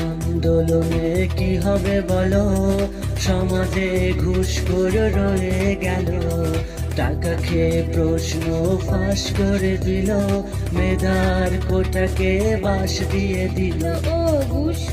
আন্দোলনে কি হবে বলো, সমাজে ঘুষখোর রয়ে গেল। টাকা খেয়ে প্রশ্ন ফাঁস করে দিল, মেধার কোটাকে বাস দিয়ে দিল। ও ঘুষ